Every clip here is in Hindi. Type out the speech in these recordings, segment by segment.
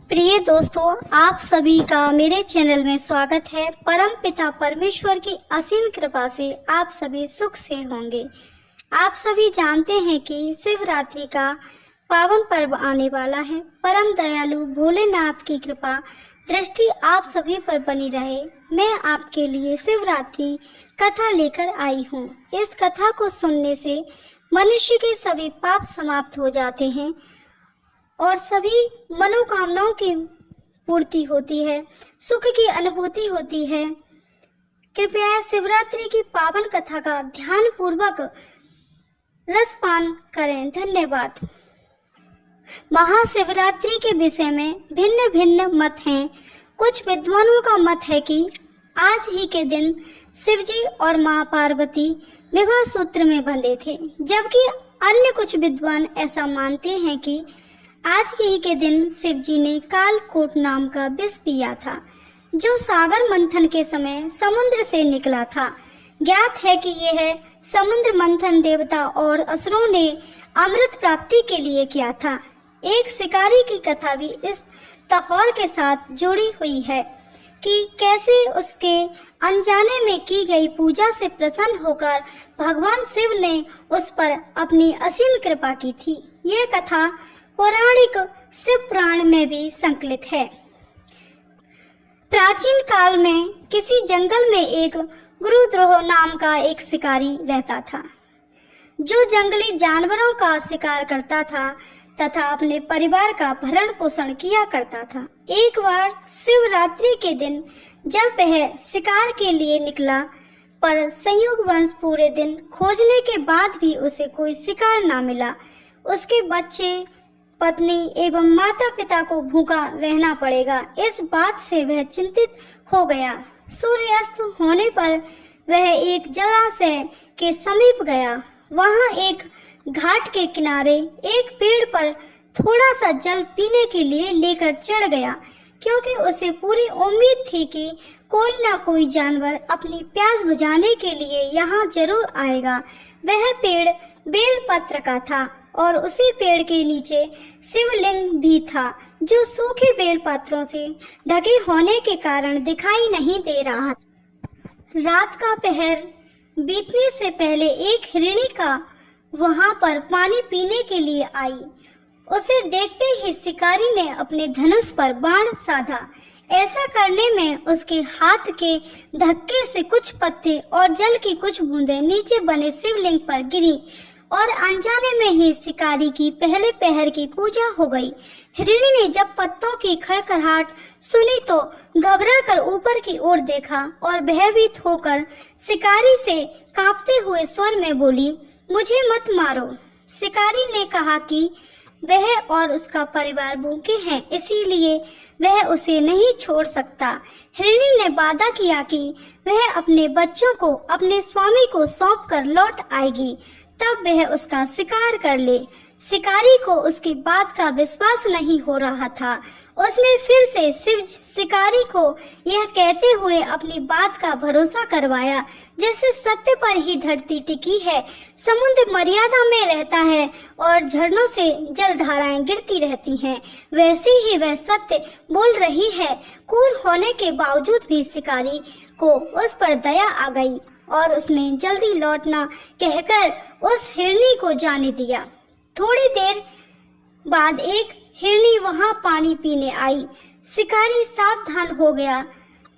प्रिय दोस्तों, आप सभी का मेरे चैनल में स्वागत है। परम पिता परमेश्वर की असीम कृपा से आप सभी सुख से होंगे। आप सभी जानते हैं कि शिवरात्रि का पावन पर्व आने वाला है। परम दयालु भोलेनाथ की कृपा दृष्टि आप सभी पर बनी रहे। मैं आपके लिए शिवरात्रि कथा लेकर आई हूँ। इस कथा को सुनने से मनुष्य के सभी पाप समाप्त हो जाते हैं और सभी मनोकामनाओं की पूर्ति होती है, सुख की अनुभूति होती है। कृपया शिवरात्रि की पावन कथा का ध्यान पूर्वक रसपान करें। धन्यवाद। महाशिवरात्रि के विषय में भिन्न भिन्न मत हैं। कुछ विद्वानों का मत है कि आज ही के दिन शिवजी और मां पार्वती विवाह सूत्र में बंधे थे, जबकि अन्य कुछ विद्वान ऐसा मानते हैं कि आज ही के दिन शिवजी ने कालकूट नाम का विष पिया था, जो सागर मंथन के समय समुद्र से निकला था। ज्ञात है कि यह समुद्र मंथन देवता और असुरों ने अमृत प्राप्ति के लिए किया था। एक शिकारी की कथा भी इस तौर के साथ जुड़ी हुई है कि कैसे उसके अनजाने में की गई पूजा से प्रसन्न होकर भगवान शिव ने उस पर अपनी असीम कृपा की थी। यह कथा पौराणिक शिव पुराण में भी संकलित है। प्राचीन काल में किसी जंगल में एक गुरुद्रोह नाम का एक शिकारी रहता था, जो जंगली जानवरों का शिकार करता था तथा अपने परिवार का भरण पोषण किया करता था। एक बार शिवरात्रि के दिन जब वह शिकार के लिए निकला, पर संयोगवश पूरे दिन खोजने के बाद भी उसे कोई शिकार न मिला। उसके बच्चे, पत्नी एवं माता पिता को भूखा रहना पड़ेगा। इस बात से वह चिंतित हो गया। सूर्यास्त होने पर वह एक जलाशय के समीप गया। वहां एक घाट के किनारे एक पेड़ पर थोड़ा सा जल पीने के लिए लेकर चढ़ गया, क्योंकि उसे पूरी उम्मीद थी कि कोई ना कोई जानवर अपनी प्यास बुझाने के लिए यहाँ जरूर आएगा। वह पेड़ बेलपत्र का था और उसी पेड़ के नीचे शिवलिंग भी था, जो सूखे बेलपत्रों से ढके होने के कारण दिखाई नहीं दे रहा। रात का पहर बीतने से पहले एक हिरणी का वहां पर पानी पीने के लिए आई। उसे देखते ही शिकारी ने अपने धनुष पर बाण साधा। ऐसा करने में उसके हाथ के धक्के से कुछ पत्ते और जल की कुछ बूंदें नीचे बने शिवलिंग पर गिरी और अनजाने में ही शिकारी की पहले पहर की पूजा हो गई। हिरणी ने जब पत्तों की खड़खड़ाहट सुनी तो घबरा कर ऊपर की ओर देखा और भयभीत होकर शिकारी से कांपते हुए स्वर में बोली, मुझे मत मारो। शिकारी ने कहा कि वह और उसका परिवार भूखे हैं, इसीलिए वह उसे नहीं छोड़ सकता। हिरणी ने वादा किया कि वह अपने बच्चों को अपने स्वामी को सौंपकर लौट आएगी, तब वह उसका शिकार कर ले। शिकारी को उसकी बात का विश्वास नहीं हो रहा था। उसने फिर से शिकारी को यह कहते हुए अपनी बात का भरोसा करवाया, जैसे सत्य पर ही धरती टिकी है, समुद्र मर्यादा में रहता है और झरनों से जल धाराएं गिरती रहती हैं, वैसे ही वह सत्य बोल रही है। क्रूर होने के बावजूद भी शिकारी को उस पर दया आ गई और उसने जल्दी लौटना कहकर उस हिरणी को जाने दिया। थोड़ी देर बाद एक हिरणी वहां पानी पीने आई। शिकारी सावधान हो गया,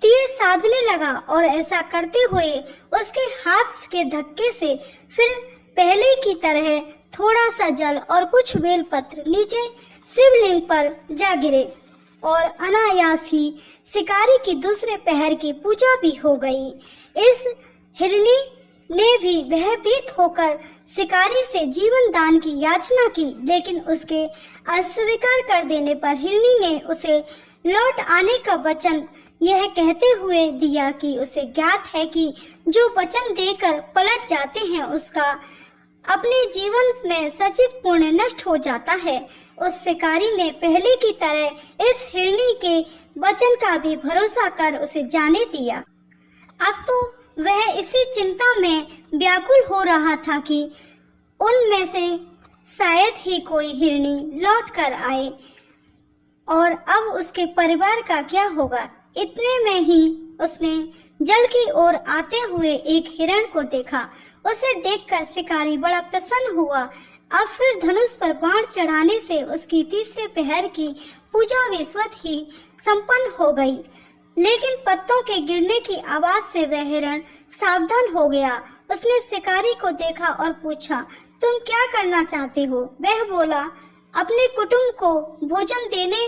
तीर साधने लगा और ऐसा करते हुए उसके हाथ के धक्के से फिर पहले की तरह थोड़ा सा जल और कुछ बेलपत्र नीचे शिवलिंग पर जा गिरे और अनायास ही शिकारी की दूसरे पहर की पूजा भी हो गई। इस हिरणी ने भी भयभीत होकर शिकारी से जीवन दान की याचना की, लेकिन उसके अस्वीकार कर देने पर हिरणी ने उसे लौट आने का वचन यह कहते हुए दिया कि उसे ज्ञात है कि जो वचन देकर पलट जाते हैं उसका अपने जीवन में सचित पुण्य नष्ट हो जाता है। उस शिकारी ने पहले की तरह इस हिरणी के वचन का भी भरोसा कर उसे जाने दिया। अब तो वह इसी चिंता में व्याकुल हो रहा था कि उनमें से शायद ही कोई हिरणी लौट कर आए। और अब उसके परिवार का क्या होगा। इतने में ही उसने जल की ओर आते हुए एक हिरण को देखा। उसे देखकर शिकारी बड़ा प्रसन्न हुआ। अब फिर धनुष पर बाण चढ़ाने से उसकी तीसरे पहर की पूजा भी स्वतः ही संपन्न हो गई। लेकिन पत्तों के गिरने की आवाज से वह हिरण सावधान हो गया। उसने शिकारी को देखा और पूछा, तुम क्या करना चाहते हो? वह बोला, अपने कुटुंब को भोजन देने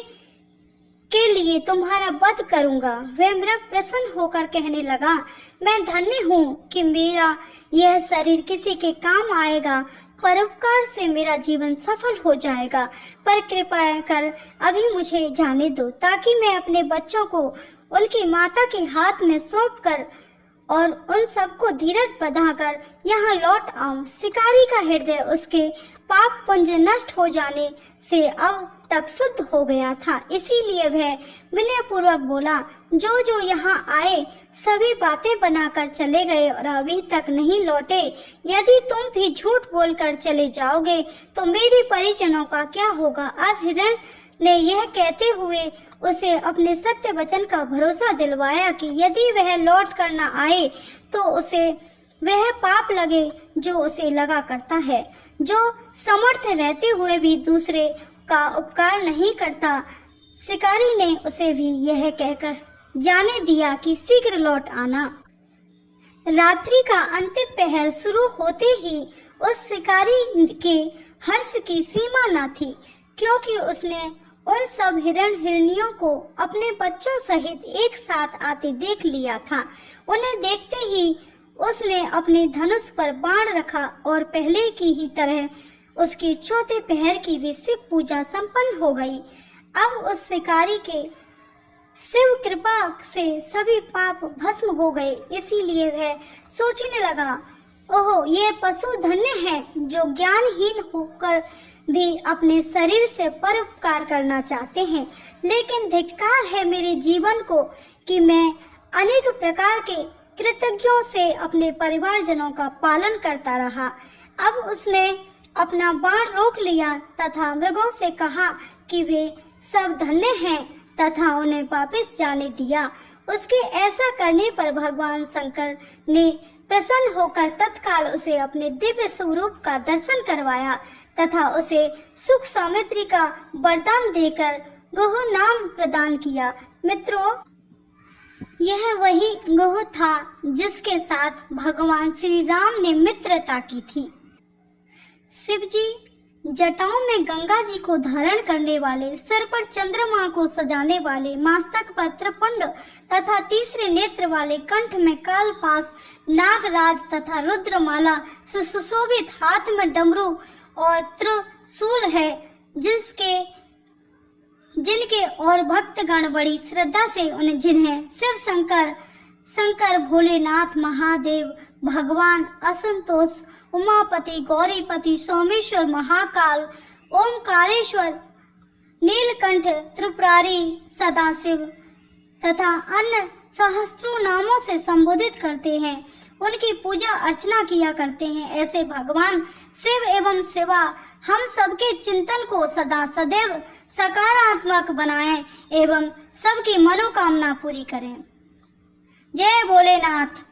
के लिए तुम्हारा वध करूंगा। वह मृग प्रसन्न होकर कहने लगा, मैं धन्य हूँ कि मेरा यह शरीर किसी के काम आएगा। परोपकार से मेरा जीवन सफल हो जाएगा। पर कृपया कर अभी मुझे जाने दो, ताकि मैं अपने बच्चों को उनकी माता के हाथ में सौंपकर और उन सबको धीरज बंधाकर यहाँ लौट आऊं। शिकारी का हृदय उसके पाप पुंज नष्ट हो जाने से अब तक शुद्ध हो गया था, इसीलिए वह विनय पूर्वक बोला, जो जो यहाँ आए सभी बातें बनाकर चले गए और अभी तक नहीं लौटे। यदि तुम भी झूठ बोलकर चले जाओगे तो मेरे परिजनों का क्या होगा? अब हिरण ने यह कहते हुए उसे अपने सत्य वचन का भरोसा दिलवाया कि यदि वह लौट कर न आए तो उसे वह पाप लगे जो उसे लगा करता है, जो समर्थ रहते हुए भी दूसरे का उपकार नहीं करता। शिकारी ने उसे भी यह कहकर जाने दिया कि शीघ्र लौट आना। रात्रि का अंतिम पहर शुरू होते ही उस शिकारी के हर्ष की सीमा न थी, क्योंकि उसने उन सब हिरण हिरनियों को अपने बच्चों सहित एक साथ आते देख लिया था। उन्हें देखते ही उसने अपने धनुष पर बाण रखा और पहले की ही तरह उसके चौथे पहर की भी शिव पूजा संपन्न हो गई। अब उस शिकारी के शिव कृपा से सभी पाप भस्म हो गए, इसीलिए वह सोचने लगा, ओहो, ये पशु धन्य है जो ज्ञानहीन होकर भी अपने शरीर से परोपकार करना चाहते हैं। लेकिन धिक्कार है मेरे जीवन को कि मैं अनेक प्रकार के कृतज्ञों से अपने परिवारजनों का पालन करता रहा। अब उसने अपना बाण रोक लिया तथा मृगों से कहा कि वे सब धन्य हैं तथा उन्हें वापस जाने दिया। उसके ऐसा करने पर भगवान शंकर ने प्रसन्न होकर तत्काल उसे अपने दिव्य स्वरूप का दर्शन करवाया तथा उसे सुख समृद्धि का वरदान देकर गोह नाम प्रदान किया। मित्रों, यह वही गोह था जिसके साथ भगवान श्री राम ने मित्रता की थी। शिवजी जटाओं में गंगा जी को धारण करने वाले, सर पर चंद्रमा को सजाने वाले, मस्तक पर त्रिपुंड तथा तीसरे नेत्र वाले, कंठ में कालपास, नागराज तथा रुद्रमाला से सुशोभित, हाथ में डमरू और त्रिशूल है, जिनके और भक्तगण बड़ी श्रद्धा से जिन्हें शिव शंकर, भोलेनाथ, महादेव, भगवान असंतोष, उमापति, गौरीपति, सोमेश्वर, महाकाल, ओमकारेश्वर, नीलकंठ, त्रिपुरारी, सदाशिव तथा अन्य सहस्त्रों नामों से संबोधित करते हैं, उनकी पूजा अर्चना किया करते हैं। ऐसे भगवान शिव एवं शिवा हम सबके चिंतन को सदा सदैव सकारात्मक बनाएं एवं सबकी मनोकामना पूरी करें। जय भोलेनाथ।